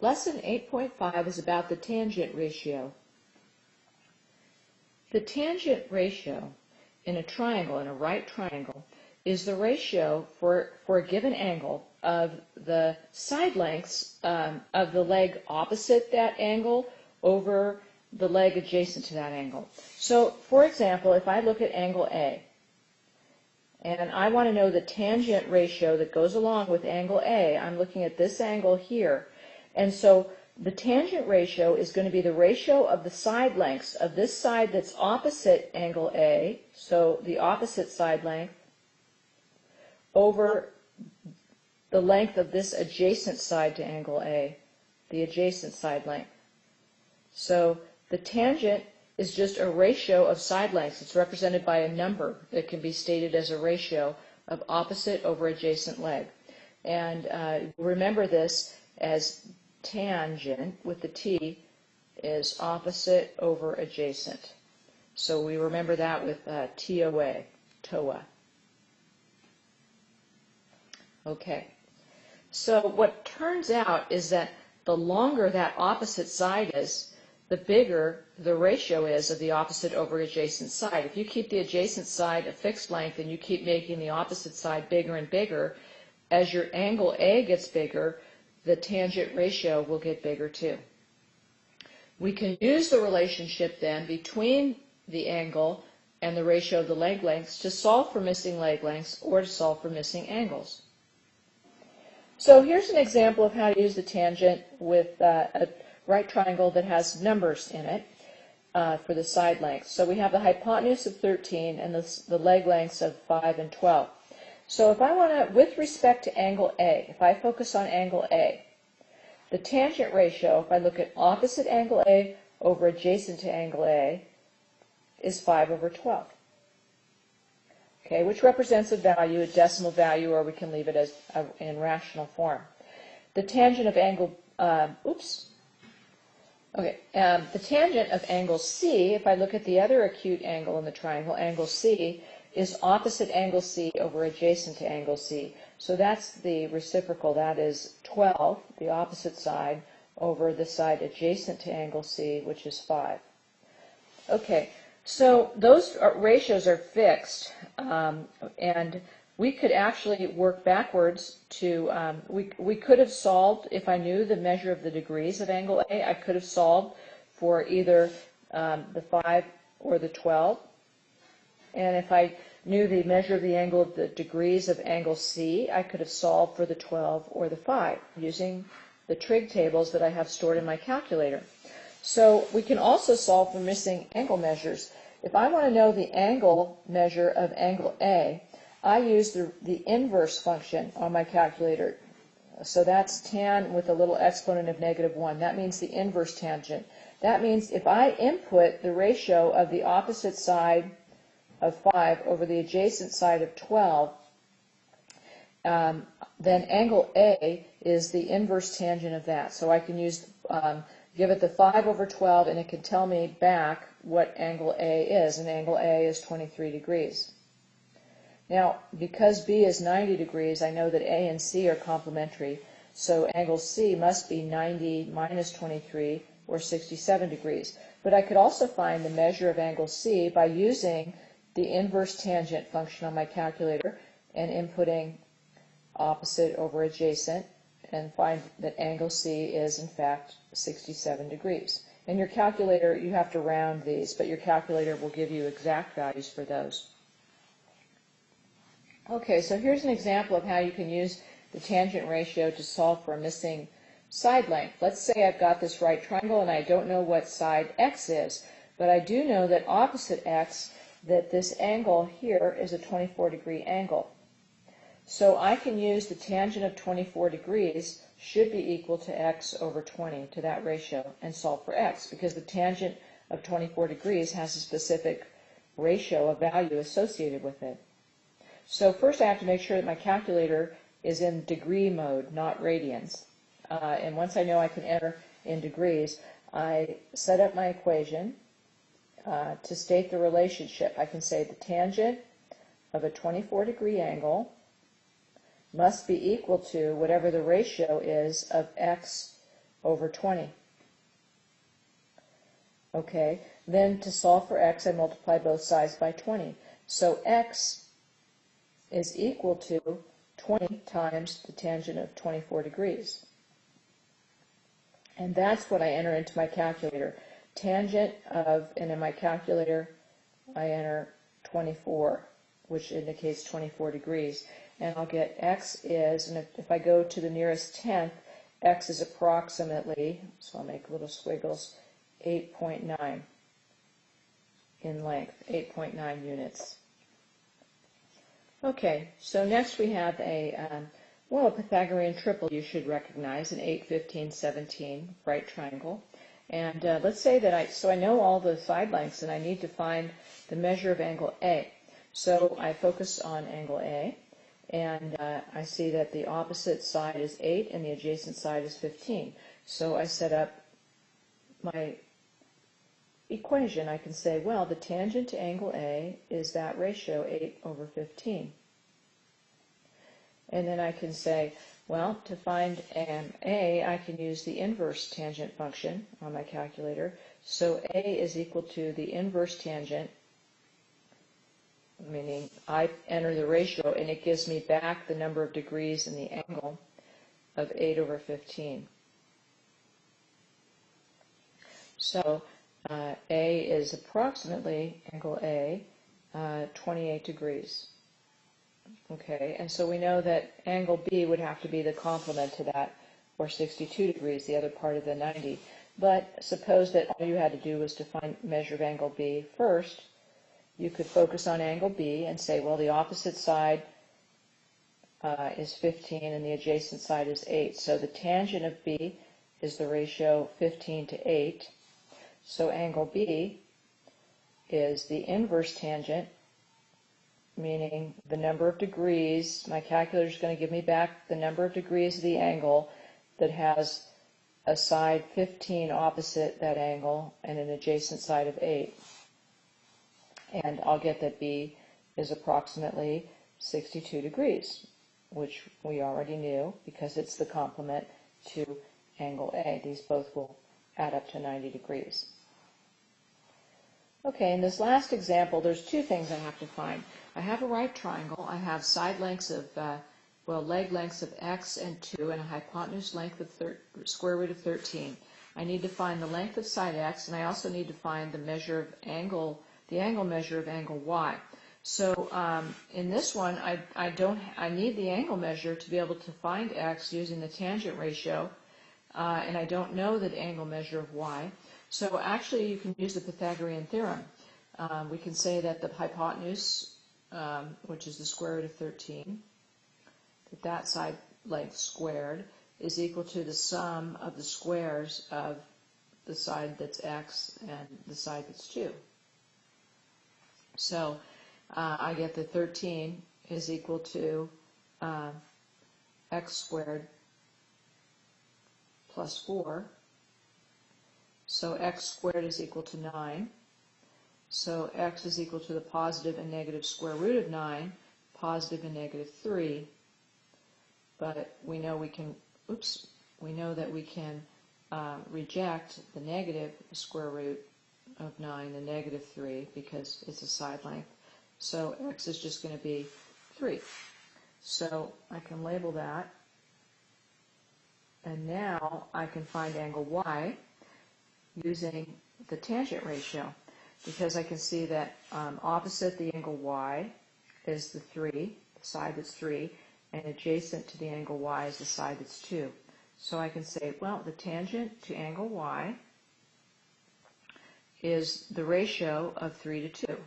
Lesson 8.5 is about the tangent ratio. The tangent ratio in a triangle, in a right triangle, is the ratio for a given angle of the side lengths of the leg opposite that angle over the leg adjacent to that angle. So, for example, if I look at angle A, and I want to know the tangent ratio that goes along with angle A, I'm looking at this angle here. And so the tangent ratio is going to be the ratio of the side lengths of this side that's opposite angle A, so the opposite side length, over the length of this adjacent side to angle A, the adjacent side length. So the tangent is just a ratio of side lengths. It's represented by a number that can be stated as a ratio of opposite over adjacent leg. And remember this as tangent with the T is opposite over adjacent. So we remember that with TOA, TOA. Okay. So what turns out is that the longer that opposite side is, the bigger the ratio is of the opposite over adjacent side. If you keep the adjacent side a fixed length and you keep making the opposite side bigger and bigger, as your angle A gets bigger, the tangent ratio will get bigger too. We can use the relationship then between the angle and the ratio of the leg lengths to solve for missing leg lengths or to solve for missing angles. So here's an example of how to use the tangent with a right triangle that has numbers in it for the side lengths. So we have the hypotenuse of 13 and the leg lengths of 5 and 12. So if I want to, with respect to angle A, if I focus on angle A, the tangent ratio, if I look at opposite angle A over adjacent to angle A, is 5 over 12. Okay, which represents a value, a decimal value, or we can leave it as in rational form. The tangent of angle, the tangent of angle C, if I look at the other acute angle in the triangle, angle C, is opposite angle C over adjacent to angle C. So that's the reciprocal. That is 12, the opposite side, over the side adjacent to angle C, which is 5. Okay, so those ratios are fixed, and we could actually work backwards to, we could have solved, if I knew the measure of the degrees of angle A, I could have solved for either the 5 or the 12. And if I knew the measure of the angle of the degrees of angle C, I could have solved for the 12 or the 5 using the trig tables that I have stored in my calculator. So we can also solve for missing angle measures. If I want to know the angle measure of angle A, I use the inverse function on my calculator. So that's tan with a little exponent of -1. That means the inverse tangent. That means if I input the ratio of the opposite side of 5 over the adjacent side of 12, then angle A is the inverse tangent of that. So I can use, give it the 5 over 12, and it can tell me back what angle A is, and angle A is 23 degrees. Now, because B is 90 degrees, I know that A and C are complementary, so angle C must be 90 minus 23, or 67 degrees. But I could also find the measure of angle C by using the inverse tangent function on my calculator and inputting opposite over adjacent, and find that angle C is in fact 67 degrees. In your calculator, you have to round these, but your calculator will give you exact values for those. Okay, so here's an example of how you can use the tangent ratio to solve for a missing side length. Let's say I've got this right triangle and I don't know what side X is, but I do know that opposite X, that this angle here is a 24-degree angle. So I can use the tangent of 24 degrees should be equal to X over 20, to that ratio, and solve for X, because the tangent of 24 degrees has a specific ratio, a value associated with it. So first I have to make sure that my calculator is in degree mode, not radians. And once I know I can enter in degrees, I set up my equation to state the relationship. I can say the tangent of a 24-degree angle must be equal to whatever the ratio is of X over 20. Okay, then to solve for x, I multiply both sides by 20. So x is equal to 20 times the tangent of 24 degrees. And that's what I enter into my calculator. Tangent of, and in my calculator, I enter 24, which indicates 24 degrees. And I'll get x is, and if I go to the nearest tenth, x is approximately, so I'll make little squiggles, 8.9 in length, 8.9 units. Okay, so next we have a Pythagorean triple you should recognize, an 8, 15, 17 right triangle. And let's say that I know all the side lengths and I need to find the measure of angle A. So I focus on angle A, and I see that the opposite side is 8 and the adjacent side is 15. So I set up my equation. I can say, well, the tangent to angle A is that ratio, 8 over 15. And then I can say, well, to find A, I can use the inverse tangent function on my calculator. So A is equal to the inverse tangent, meaning I enter the ratio, and it gives me back the number of degrees in the angle of 8 over 15. So A is approximately, angle A, 28 degrees. Okay, and so we know that angle B would have to be the complement to that, or 62 degrees, the other part of the 90. But suppose that all you had to do was to find measure of angle B first. You could focus on angle B and say, well, the opposite side is 15 and the adjacent side is 8. So the tangent of B is the ratio 15 to 8. So angle B is the inverse tangent, meaning the number of degrees. My calculator is going to give me back the number of degrees of the angle that has a side 15 opposite that angle and an adjacent side of 8. And I'll get that B is approximately 62 degrees, which we already knew because it's the complement to angle A. These both will add up to 90 degrees. Okay, in this last example, there's two things I have to find. I have a right triangle. I have side lengths of, leg lengths of x and 2, and a hypotenuse length of square root of 13. I need to find the length of side x, and I also need to find the measure of angle, the angle measure of angle y. So in this one, I need the angle measure to be able to find x using the tangent ratio, and I don't know the angle measure of y. So actually, you can use the Pythagorean theorem. We can say that the hypotenuse, which is the square root of 13, that side length squared is equal to the sum of the squares of the side that's x and the side that's 2. So I get that 13 is equal to x squared plus 4. So x squared is equal to 9. So x is equal to the positive and negative square root of 9, positive and negative 3. But we know we can, that we can reject the negative square root of 9, the negative 3, because it's a side length. So x is just going to be 3. So I can label that. And now I can find angle y using the tangent ratio, because I can see that opposite the angle y is the 3, the side that's 3, and adjacent to the angle y is the side that's 2. So I can say, well, the tangent to angle y is the ratio of 3 to 2.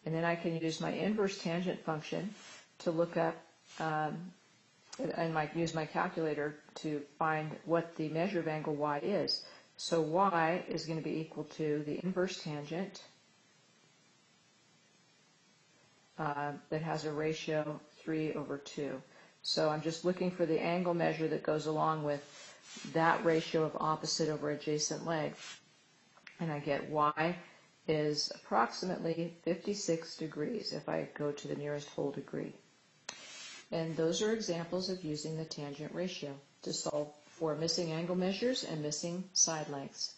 And then I can use my inverse tangent function to look up, and use my calculator to find what the measure of angle y is. So y is going to be equal to the inverse tangent that has a ratio 3 over 2. So I'm just looking for the angle measure that goes along with that ratio of opposite over adjacent leg. And I get y is approximately 56 degrees if I go to the nearest whole degree. And those are examples of using the tangent ratio to solve for missing angle measures and missing side lengths.